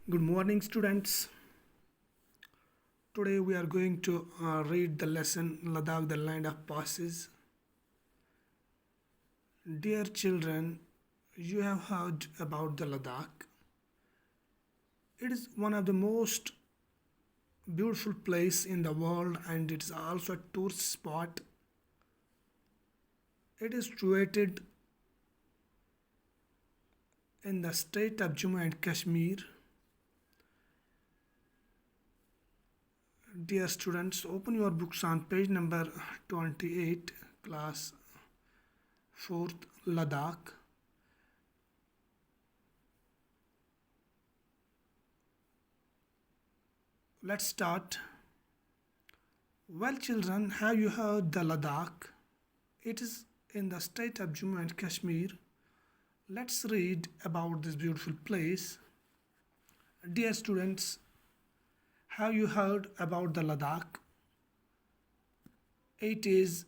Good morning, students. Today we are going to read the lesson Ladakh, the land of passes. Dear children, you have heard about the Ladakh. It is one of the most beautiful place in the world and it is also a tourist spot. It is situated in the state of Jammu and Kashmir. Dear students, open your books on page number 28, class 4th, Ladakh. Let's start. Well, children, have you heard the Ladakh? It is in the state of Jammu and Kashmir. Let's read about this beautiful place. Dear students, have you heard about the Ladakh? It is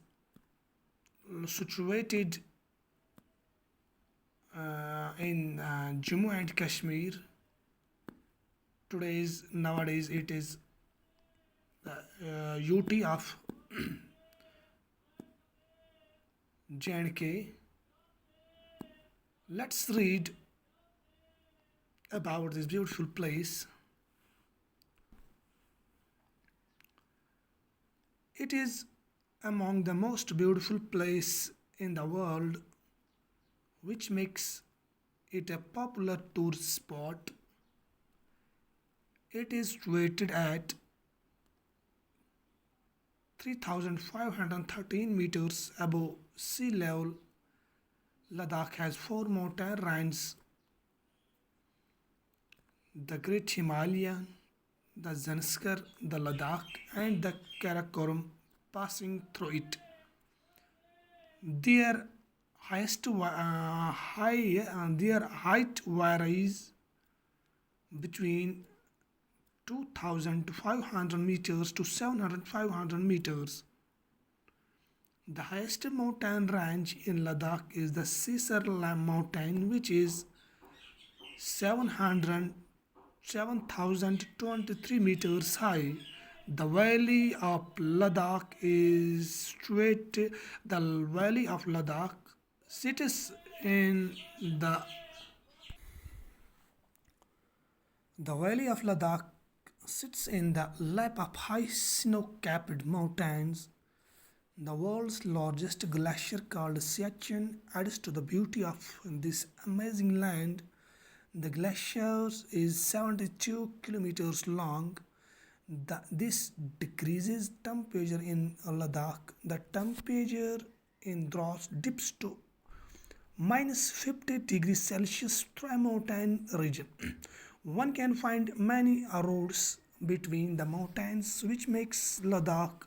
situated in Jammu and Kashmir. Nowadays it is the UT of J&K. Let's read about this beautiful place. It is among the most beautiful place in the world, which makes it a popular tourist spot. It is situated at 3,513 meters above sea level. Ladakh has four mountain ranges: the Great Himalayan, the Zanskar, the Ladakh, and the Karakoram passing through it. Their their height varies between 2,500 meters to 7,500 meters. The highest mountain range in Ladakh is the Sisar mountain, which is 7,023 meters high. The valley of Ladakh is straight. The valley of Ladakh sits in the valley of Ladakh sits in the lap of high snow-capped mountains. The world's largest glacier called Siachen adds to the beauty of this amazing land. The glacier is 72 kilometers long. This decreases temperature in Ladakh. The temperature in Dras dips to minus 50 degrees Celsius through a mountain region. One can find many roads between the mountains, which makes Ladakh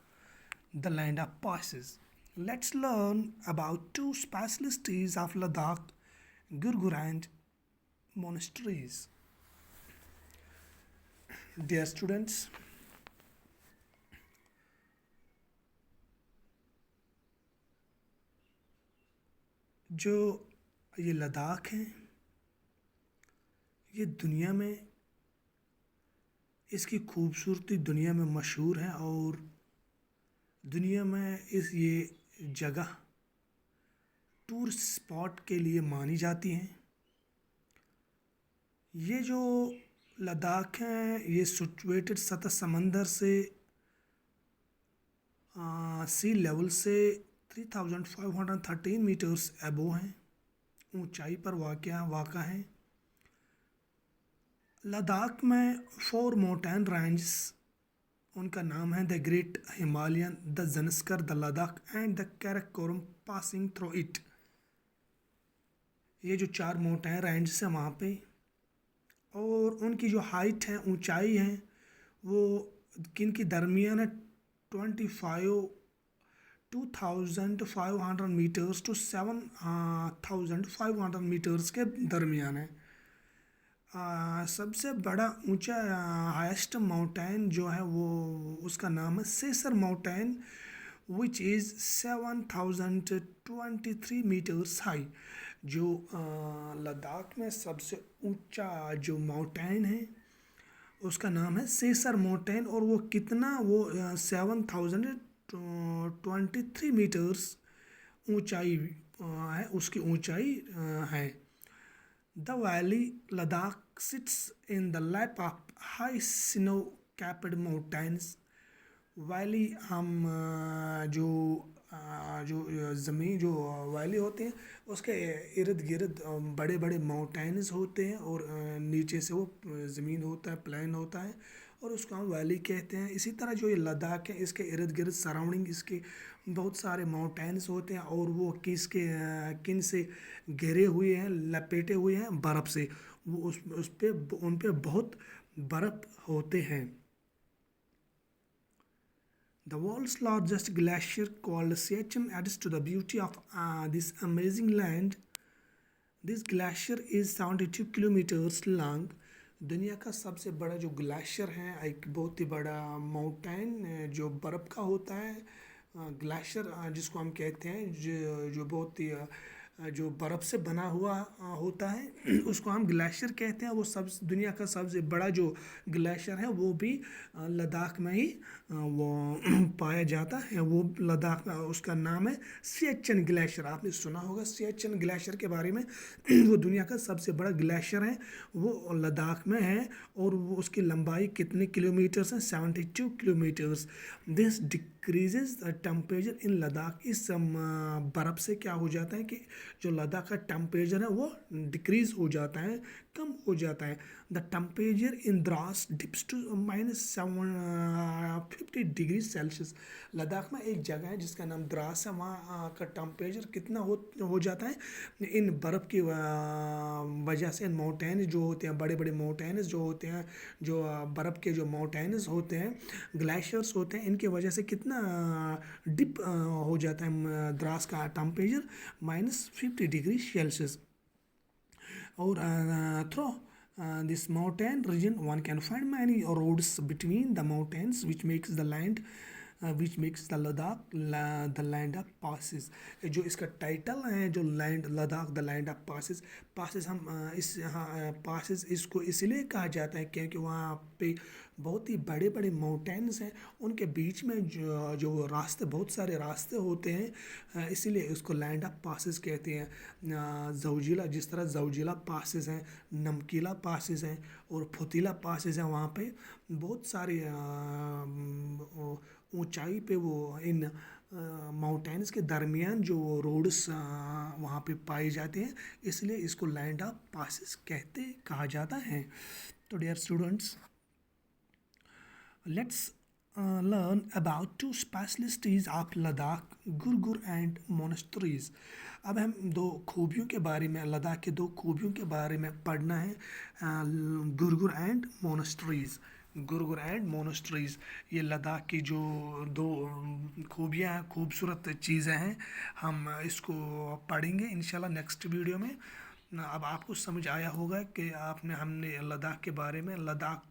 the land of passes. Let's learn about two specialties of Ladakh, Gurgur and monasteries. Dear students, जो ये लद्दाख है, ये दुनिया में इसकी खूबसूरती दुनिया में मशहूर है और दुनिया में ये जगह टूरिस्ट स्पॉट के लिए मानी जाती हैं। ये जो लद्दाख है ये सिचुएटेड सतह समंदर से सी लेवल से 3,513 मीटर्स एबो हैं, ऊंचाई पर वाक़ा है। लद्दाख में फोर माउंटेन रेंजेस, उनका नाम है the great Himalayan, the Zanskar, the Ladakh and the Karakoram passing through it. ये जो चार माउंटेन रेंजेस हैं वहाँ पे, और उनकी जो हाइट है, ऊंचाई है, वो किन की दरमियान है 2,500 मीटर्स टू 7,500 मीटर्स के दरमियान है। सबसे बड़ा ऊंचा हाईएस्ट माउंटेन जो है वो उसका नाम है Saser mountain, which is 7,023 meters high. जो लद्दाख में सबसे ऊंचा जो माउंटेन है उसका नाम है सेसर माउंटेन, और वो कितना, वो 7,023 मीटर्स ऊंचाई है, उसकी ऊंचाई है। The valley Ladakh sits in the lap of high snow capped mountains. Valley हम जो ज़मीन जो वैली होते हैं उसके इर्द गिर्द बड़े बड़े माउंटेन्स होते हैं, और नीचे से वो ज़मीन होता है, प्लेन होता है, और उसको हम वैली कहते हैं। इसी तरह जो ये लद्दाख है, इसके इर्द गिर्द सराउंडिंग इसके बहुत सारे माउंटेन्स होते हैं, और वो किन से घिरे हुए हैं, लपेटे हुए हैं बर्फ़ से। वो उस पे उन पे बहुत बर्फ़ होते हैं। The world's largest glacier called Siachen adds to the beauty of this amazing land. This glacier is 72 kilometers long. दुनिया का सबसे बड़ा जो ग्लेशियर है, एक बहुत ही बड़ा माउंटेन जो बर्फ़ का होता है, ग्लेशियर जिसको हम कहते हैं, जो बहुत ही जो बर्फ़ से बना हुआ होता है उसको हम ग्लेशियर कहते हैं। वो सब दुनिया का सबसे बड़ा जो ग्लेशियर है वो भी लद्दाख में ही वो पाया जाता है। वो लद्दाख में, उसका नाम है सियाचिन ग्लेशियर। आपने सुना होगा सियाचिन ग्लेशियर के बारे में। वो दुनिया का सबसे बड़ा ग्लेशियर है, वो लद्दाख में है, और वो उसकी लंबाई कितने किलोमीटर्स है? 72 kilometres. This decreases the temperature इन लद्दाख। इस बर्फ़ से क्या हो जाता है कि जो लद्दाख का टेम्परेचर है वो डिक्रीज हो जाता है, कम हो जाता है। The temperature in Drass dips to -750 degree Celsius. Ladakh में एक जगह है जिसका नाम द्रास है, वहाँ का टेम्परेचर कितना हो जाता है इन बर्फ़ की वजह से। इन माउंटेन जो होते हैं, बड़े बड़े माउंटेन्स जो होते हैं, जो बर्फ़ के जो माउंटेन्स होते हैं, ग्लेशियर्स होते हैं, इनकी वजह से कितना डिप हो जाता है द्रास का टेम्परेचर, -50 डिग्री सेल्सियस। और throw this mountain region one can find many roads between the mountains which makes the Ladakh the land of passes। जो इसका टाइटल है, जो land Ladakh the land of passes. Passes हम इस पासिस इसको इसलिए कहा जाता है क्योंकि वहाँ पे बहुत ही बड़े बड़े माउंटेन्स हैं, उनके बीच में जो रास्ते, बहुत सारे रास्ते होते हैं, इसीलिए उसको लैंड ऑफ पासिस कहते हैं। जौजिला, जिस तरह जौजिला पासिस हैं, नमकीला पासिस हैं, और फुतीला पासिस हैं, वहाँ पे बहुत सारे ऊंचाई पे वो इन माउंटेन्स के दरमियान जो रोड्स वहाँ पे पाए जाते हैं, इसलिए इसको लैंड ऑफ पासिस कहा जाता है। तो dear students, let's learn about two specialties of Ladakh, Gurgur and monasteries। अब हम दो खूबियों के बारे में, लद्दाख के दो खूबियों के बारे में पढ़ना है, गुरगुर एंड मोनास्ट्रीज़। गुरगुर एंड मोनास्ट्रीज़, ये लद्दाख की जो दो खूबियाँ हैं, खूबसूरत चीज़ें हैं, हम इसको पढ़ेंगे इंशाल्लाह नेक्स्ट वीडियो में। अब आपको समझ आया होगा कि हमने लद्दाख के बारे में, Ladakh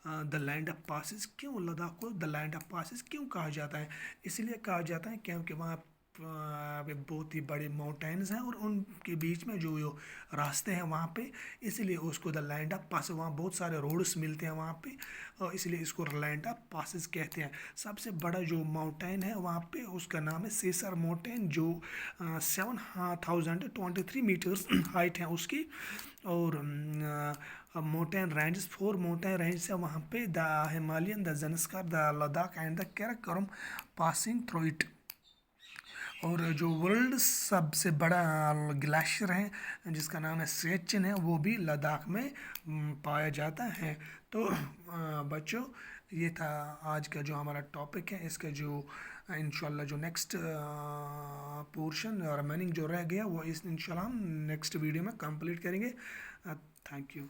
the land of passes, क्यों लद्दाख को द लैंड ऑफ पासिस क्यों कहा जाता है? इसलिए कहा जाता है क्योंकि वहाँ पे बहुत ही बड़े माउंटेन्स हैं, और उनके बीच में जो रास्ते हैं वहाँ पे, इसलिए उसको द लैंड ऑफ पासिस, वहाँ बहुत सारे रोड्स मिलते हैं वहाँ पे, और इसलिए इसको लैंड ऑफ पासिस कहते हैं। सबसे बड़ा जो माउंटेन है वहाँ पे, उसका नाम है सेसर माउंटेन, जो 7,023 मीटर्स हाइट है उसकी। और माउंटेन रेंजेस, 4 माउंटेन रेंज है वहाँ पे, the Himalayan, the Zanskar, the Ladakh and the Karakoram passing through it. और जो वर्ल्ड सबसे बड़ा ग्लेशियर है जिसका नाम है सियाचिन है, वो भी लद्दाख में पाया जाता है। तो बच्चों, ये था आज का जो हमारा टॉपिक है। इसका जो इंशाल्लाह जो नेक्स्ट पोर्शन रिमेनिंग जो रह गया वो इंशाल्लाह हम नेक्स्ट वीडियो में कंप्लीट करेंगे। Thank you.